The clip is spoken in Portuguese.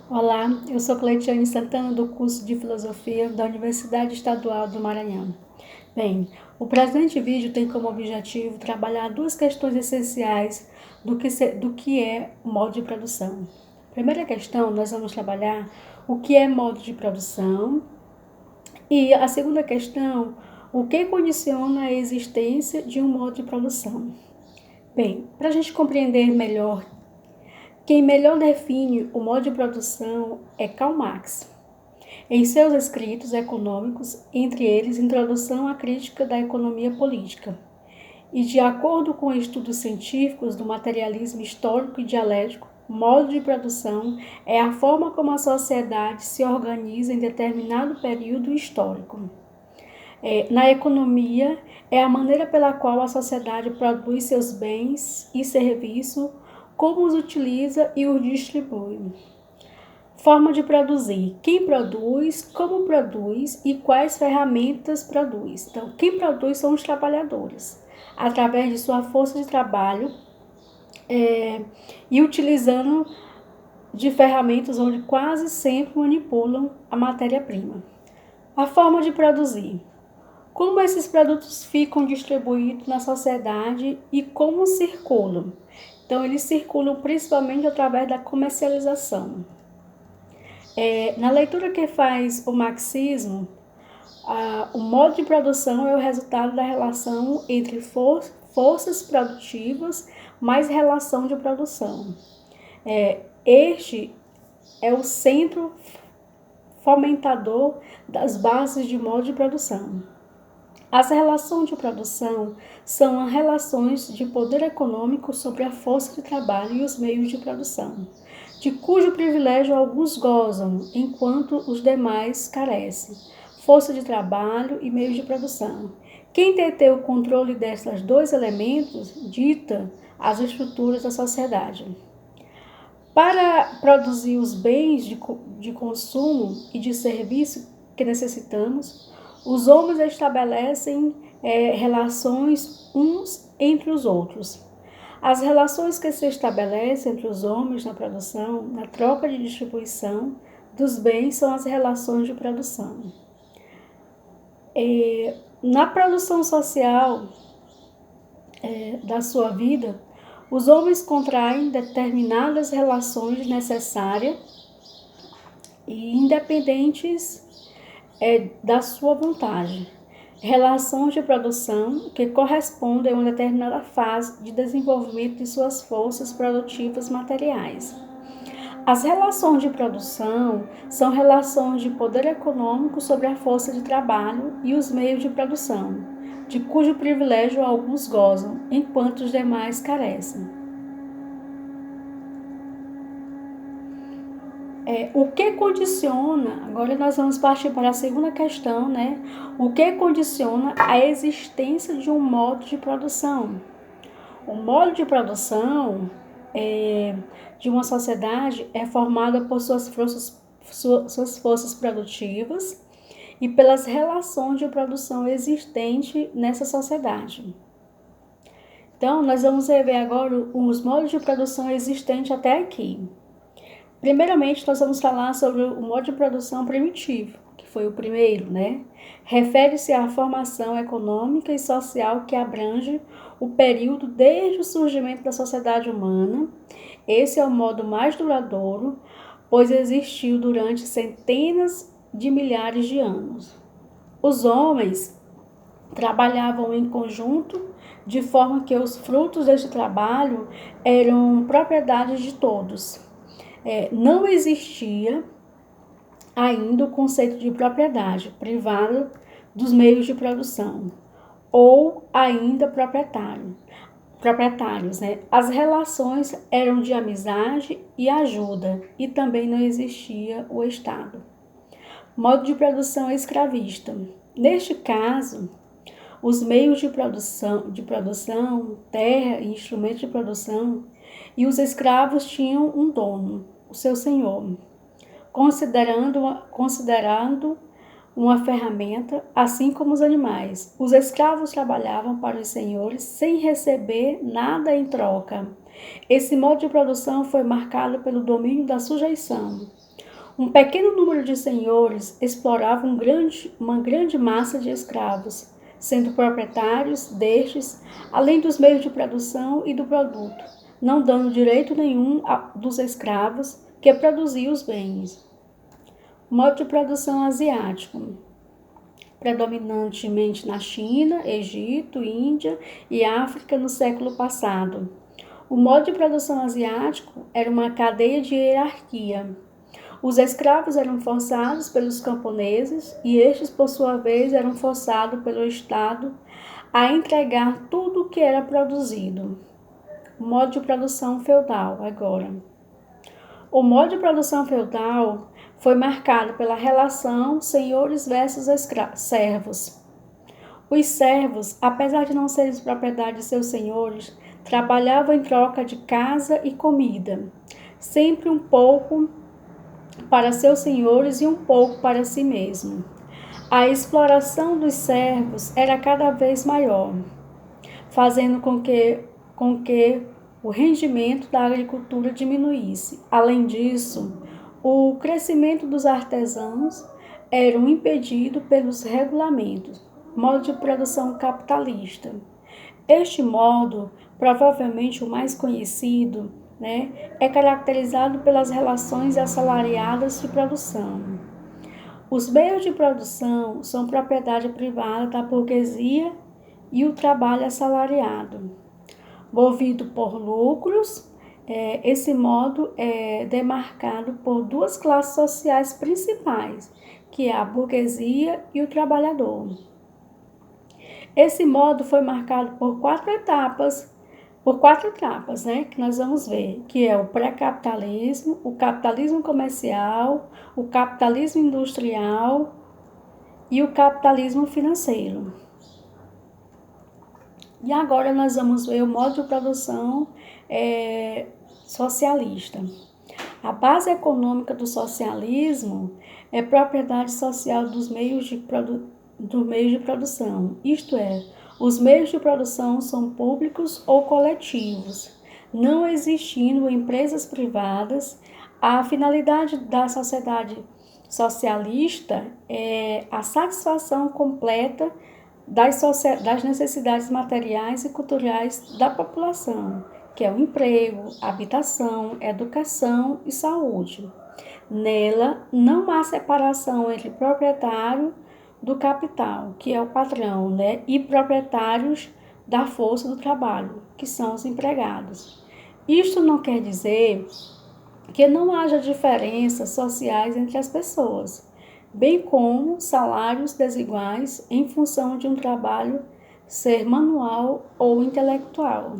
Olá, eu sou Cleitiane Santana, do curso de Filosofia da Universidade Estadual do Maranhão. Bem, o presente vídeo tem como objetivo trabalhar duas questões essenciais do que é o modo de produção. Primeira questão, nós vamos trabalhar o que é modo de produção, e a segunda questão, o que condiciona a existência de um modo de produção. Bem, para a gente compreender melhor, quem melhor define o modo de produção é Karl Marx. Em seus escritos econômicos, entre eles Introdução à Crítica da Economia Política, e de acordo com estudos científicos do materialismo histórico e dialético, modo de produção é a forma como a sociedade se organiza em determinado período histórico. Na economia, é a maneira pela qual a sociedade produz seus bens e serviços, como os utiliza e os distribui. Forma de produzir: quem produz, como produz e quais ferramentas produz. Então, quem produz são os trabalhadores, através de sua força de trabalho e utilizando de ferramentas onde quase sempre manipulam a matéria-prima. A forma de produzir: como esses produtos ficam distribuídos na sociedade e como circulam. Então, eles circulam principalmente através da comercialização. Na leitura que faz o marxismo, o modo de produção é o resultado da relação entre forças produtivas mais relação de produção. Este é o centro fomentador das bases de modo de produção. As relações de produção são as relações de poder econômico sobre a força de trabalho e os meios de produção, de cujo privilégio alguns gozam, enquanto os demais carecem. Força de trabalho e meios de produção. Quem detém o controle destes dois elementos dita as estruturas da sociedade. Para produzir os bens de consumo e de serviço que necessitamos, os homens estabelecem relações uns entre os outros. As relações que se estabelecem entre os homens na produção, na troca de distribuição dos bens, são as relações de produção. Na produção social da sua vida, os homens contraem determinadas relações necessárias e independentes da sua vontade. Relações de produção que correspondem a uma determinada fase de desenvolvimento de suas forças produtivas materiais. As relações de produção são relações de poder econômico sobre a força de trabalho e os meios de produção, de cujo privilégio alguns gozam, enquanto os demais carecem. O que condiciona, agora nós vamos partir para a segunda questão, né? O que condiciona a existência de um modo de produção? O modo de produção de uma sociedade é formado por suas forças produtivas e pelas relações de produção existentes nessa sociedade. Então, nós vamos rever agora os modos de produção existentes até aqui. Primeiramente, nós vamos falar sobre o modo de produção primitivo, que foi o primeiro, né? Refere-se à formação econômica e social que abrange o período desde o surgimento da sociedade humana. Esse é o modo mais duradouro, pois existiu durante centenas de milhares de anos. Os homens trabalhavam em conjunto, de forma que os frutos deste trabalho eram propriedade de todos. Não existia ainda o conceito de propriedade privada dos meios de produção, ou ainda proprietários, né? As relações eram de amizade e ajuda, e também não existia o Estado. Modo de produção escravista. Neste caso, os meios de produção, terra e instrumentos de produção, e os escravos tinham um dono, o seu senhor, considerando uma ferramenta, assim como os animais. Os escravos trabalhavam para os senhores sem receber nada em troca. Esse modo de produção foi marcado pelo domínio da sujeição. Um pequeno número de senhores explorava uma grande massa de escravos, sendo proprietários destes, além dos meios de produção e do produto, não dando direito nenhum dos escravos que produziam os bens. Modo de produção asiático, predominantemente na China, Egito, Índia e África no século passado. O modo de produção asiático era uma cadeia de hierarquia. Os escravos eram forçados pelos camponeses e estes, por sua vez, eram forçados pelo Estado a entregar tudo o que era produzido. Modo de produção feudal, agora. O modo de produção feudal foi marcado pela relação senhores versus servos. Os servos, apesar de não serem propriedade de seus senhores, trabalhavam em troca de casa e comida, sempre um pouco para seus senhores e um pouco para si mesmo. A exploração dos servos era cada vez maior, fazendo com que o rendimento da agricultura diminuísse. Além disso, o crescimento dos artesãos era impedido pelos regulamentos, modo de produção capitalista. Este modo, provavelmente o mais conhecido, é caracterizado pelas relações assalariadas de produção. Os meios de produção são propriedade privada da burguesia e o trabalho assalariado. Movido por lucros, esse modo é demarcado por duas classes sociais principais, que é a burguesia e o trabalhador. Esse modo foi marcado por quatro etapas, que nós vamos ver, que é o pré-capitalismo, o capitalismo comercial, o capitalismo industrial e o capitalismo financeiro. E agora nós vamos ver o modo de produção socialista. A base econômica do socialismo é propriedade social dos meios de produção, isto é, os meios de produção são públicos ou coletivos, não existindo empresas privadas. A finalidade da sociedade socialista é a satisfação completa das necessidades materiais e culturais da população, que é o emprego, habitação, educação e saúde. Nela, não há separação entre proprietário do capital, que é o patrão, e proprietários da força do trabalho, que são os empregados. Isto não quer dizer que não haja diferenças sociais entre as pessoas, bem como salários desiguais em função de um trabalho ser manual ou intelectual.